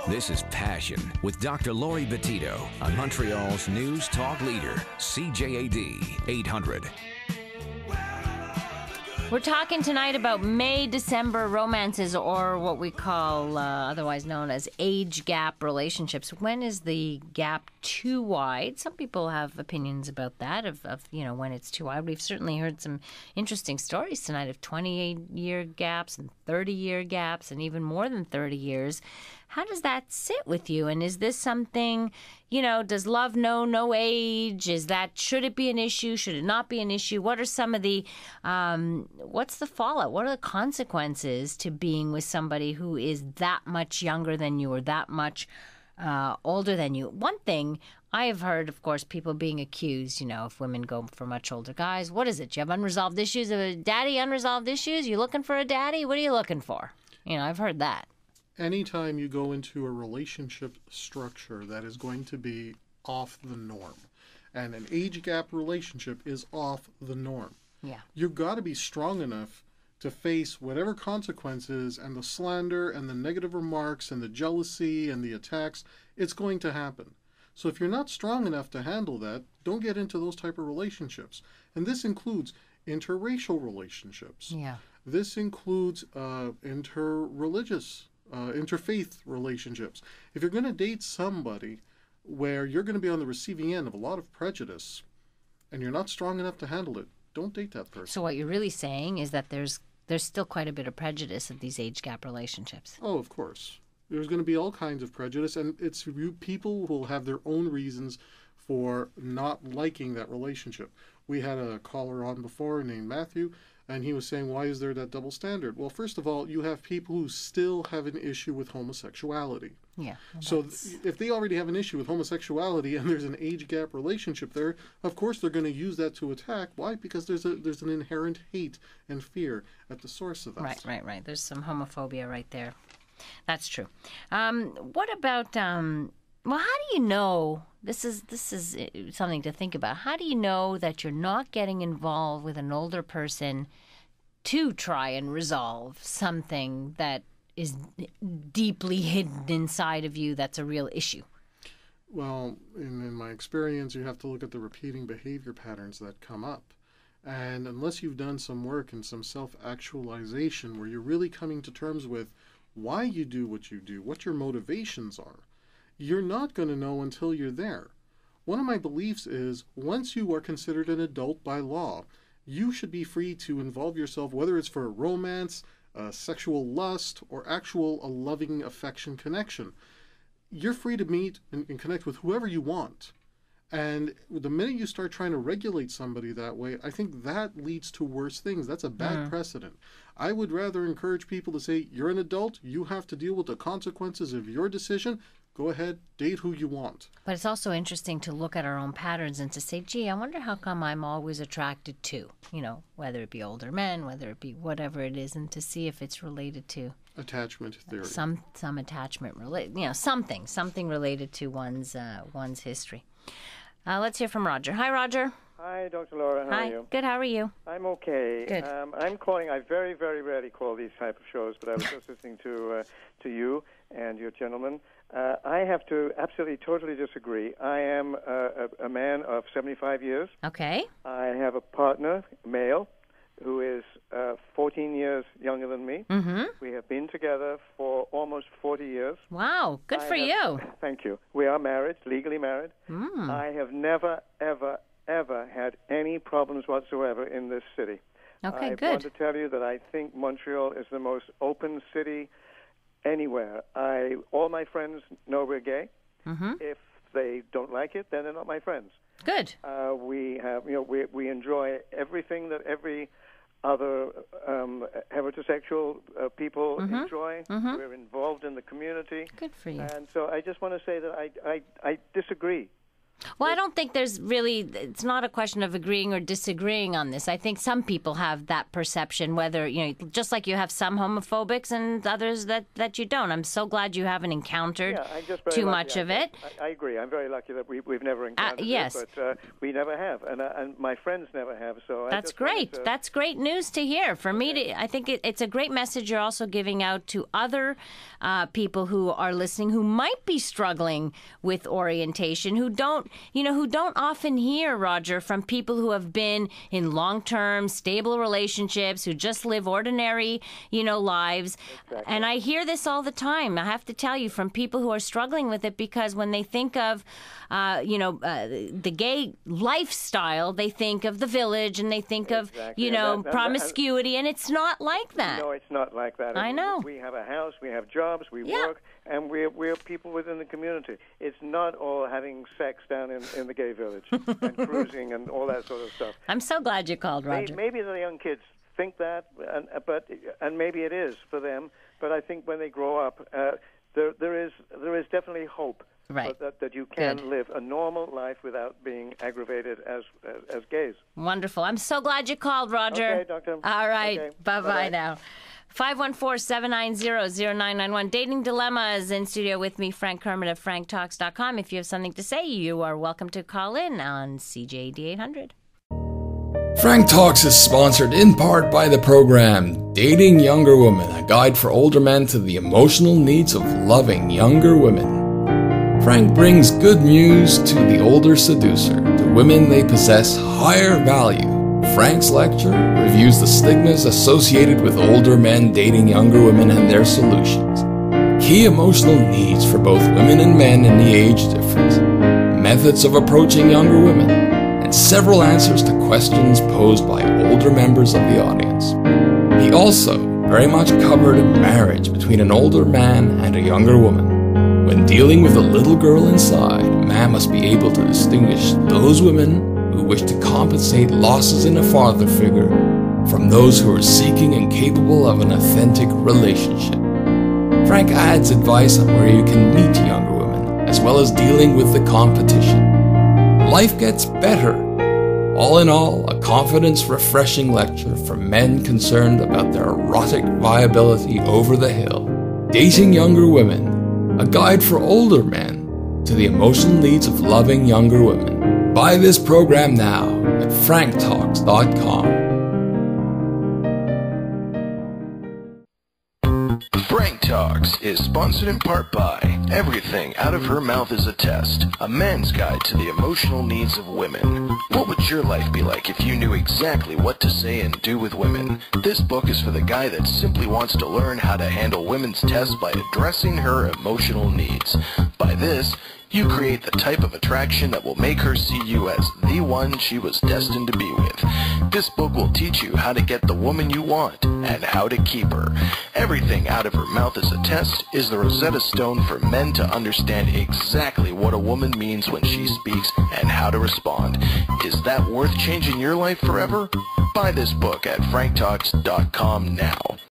This is Passion with Dr. Laurie Betito on Montreal's news talk leader, CJAD 800. We're talking tonight about May-December romances, or what we call, otherwise known as age gap relationships. When is the gap too wide? Some people have opinions about that, of when it's too wide. We've certainly heard some interesting stories tonight of 28-year gaps and 30-year gaps and even more than 30 years. How does that sit with you? And is this something, does love know no age? Should it be an issue? Should it not be an issue? What are some of the, what's the fallout? What are the consequences to being with somebody who is that much younger than you or that much older than you? One thing I have heard, of course, people being accused, if women go for much older guys, what is it? You have unresolved issues? Daddy unresolved issues? You looking for a daddy? What are you looking for? I've heard that. Anytime you go into a relationship structure that is going to be off the norm, and an age gap relationship is off the norm, you've got to be strong enough to face whatever consequences and the slander and the negative remarks and the jealousy and the attacks. It's going to happen. So if you're not strong enough to handle that, don't get into those type of relationships. And this includes interracial relationships. This includes interreligious interfaith relationships. If you're going to date somebody where you're going to be on the receiving end of a lot of prejudice and you're not strong enough to handle it, don't date that person. So what you're really saying is that there's still quite a bit of prejudice of these age gap relationships. Oh, of course. There's going to be all kinds of prejudice, and it's people who will have their own reasons for not liking that relationship. We had a caller on before named Matthew, and he was saying, why is there that double standard? Well, first of all, you have people who still have an issue with homosexuality. So if they already have an issue with homosexuality and there's an age gap relationship there, of course they're going to use that to attack. Why? Because there's an inherent hate and fear at the source of that. Right. There's some homophobia right there. That's true. What about... Well, how do you know, this is something to think about, how do you know that you're not getting involved with an older person to try and resolve something that is deeply hidden inside of you that's a real issue? Well, in my experience, you have to look at the repeating behavior patterns that come up. And unless you've done some work and some self-actualization where you're really coming to terms with why you do, what your motivations are, you're not going to know until you're there. One of my beliefs is once you are considered an adult by law, you should be free to involve yourself, whether it's for romance, sexual lust, or a loving affection connection. You're free to meet and connect with whoever you want. And the minute you start trying to regulate somebody that way, I think that leads to worse things. That's a bad precedent. I would rather encourage people to say, you're an adult, you have to deal with the consequences of your decision. Go ahead, date who you want. But it's also interesting to look at our own patterns and to say, gee, I wonder how come I'm always attracted to, whether it be older men, whether it be whatever it is, and to see if it's related to attachment theory. Some attachment something related to one's history. Let's hear from Roger. Hi, Roger. Hi, Dr. Laura. How are you? Good. How are you? I'm okay. Good. I'm calling. I very, very rarely call these type of shows, but I was just listening to you and your gentleman. I have to absolutely, totally disagree. I am a man of 75 years. Okay. I have a partner, male, who is 14 years younger than me. Mm-hmm. We have been together for almost 40 years. Wow. Good for you. Thank you. We are married, legally married. I have never, ever had any problems whatsoever in this city. Okay, good. I want to tell you that I think Montreal is the most open city anywhere. All my friends know we're gay. Mm-hmm. If they don't like it, then they're not my friends. Good. We have, we enjoy everything that every other heterosexual people enjoy. Mm-hmm. We're involved in the community. Good for you. And so I just want to say that I disagree Well, I don't think there's really, it's not a question of agreeing or disagreeing on this. I think some people have that perception, whether, just like you have some homophobics and others that you don't. I'm so glad you haven't encountered too much of it. I agree. I'm very lucky that we've never encountered it, but we never have, and my friends never have. So that's great. That's great news to hear. For me, I think it's a great message you're also giving out to other people who are listening who might be struggling with orientation, who don't often hear, Roger, from people who have been in long-term, stable relationships, who just live ordinary, lives. Exactly. And I hear this all the time, I have to tell you, from people who are struggling with it, because when they think of, the gay lifestyle, they think of the village and they think of, promiscuity, and it's not like that. No, it's not like that. I know. We have a house, we have jobs, we work, and we're people within the community. It's not all having sex down in the gay village and cruising and all that sort of stuff. I'm so glad you called, Roger. Maybe the young kids think that, and maybe it is for them. But I think when they grow up, there is definitely hope. Right. That you can live a normal life without being aggravated as gays. Wonderful. I'm so glad you called, Roger. Okay, Doctor. All right. Okay. Bye-bye now. 514-790-0991. Dating Dilemmas in studio with me, Frank Kermit of franktalks.com. If you have something to say, you are welcome to call in on CJAD 800. Frank Talks is sponsored in part by the program Dating Younger Women, a guide for older men to the emotional needs of loving younger women. Frank brings good news to the older seducer, to women they possess higher value. Frank's lecture reviews the stigmas associated with older men dating younger women and their solutions. Key emotional needs for both women and men in the age difference. Methods of approaching younger women. And several answers to questions posed by older members of the audience. He also very much covered marriage between an older man and a younger woman. When dealing with a little girl inside, a man must be able to distinguish those women who wish to compensate losses in a father figure from those who are seeking and capable of an authentic relationship. Frank adds advice on where you can meet younger women, as well as dealing with the competition. Life gets better. All in all, a confidence-refreshing lecture for men concerned about their erotic viability over the hill. Dating Younger Women, a guide for older men to the emotional needs of loving younger women. Buy this program now at franktalks.com. Frank Talks is sponsored in part by Everything Out of Her Mouth is a Test, a man's guide to the emotional needs of women. What would your life be like if you knew exactly what to say and do with women? This book is for the guy that simply wants to learn how to handle women's tests by addressing her emotional needs. By this, you create the type of attraction that will make her see you as the one she was destined to be with. This book will teach you how to get the woman you want and how to keep her. Everything Out of Her Mouth is a Test is the Rosetta Stone for men to understand exactly what a woman means when she speaks and how to respond. Is that worth changing your life forever? Buy this book at franktalks.com now.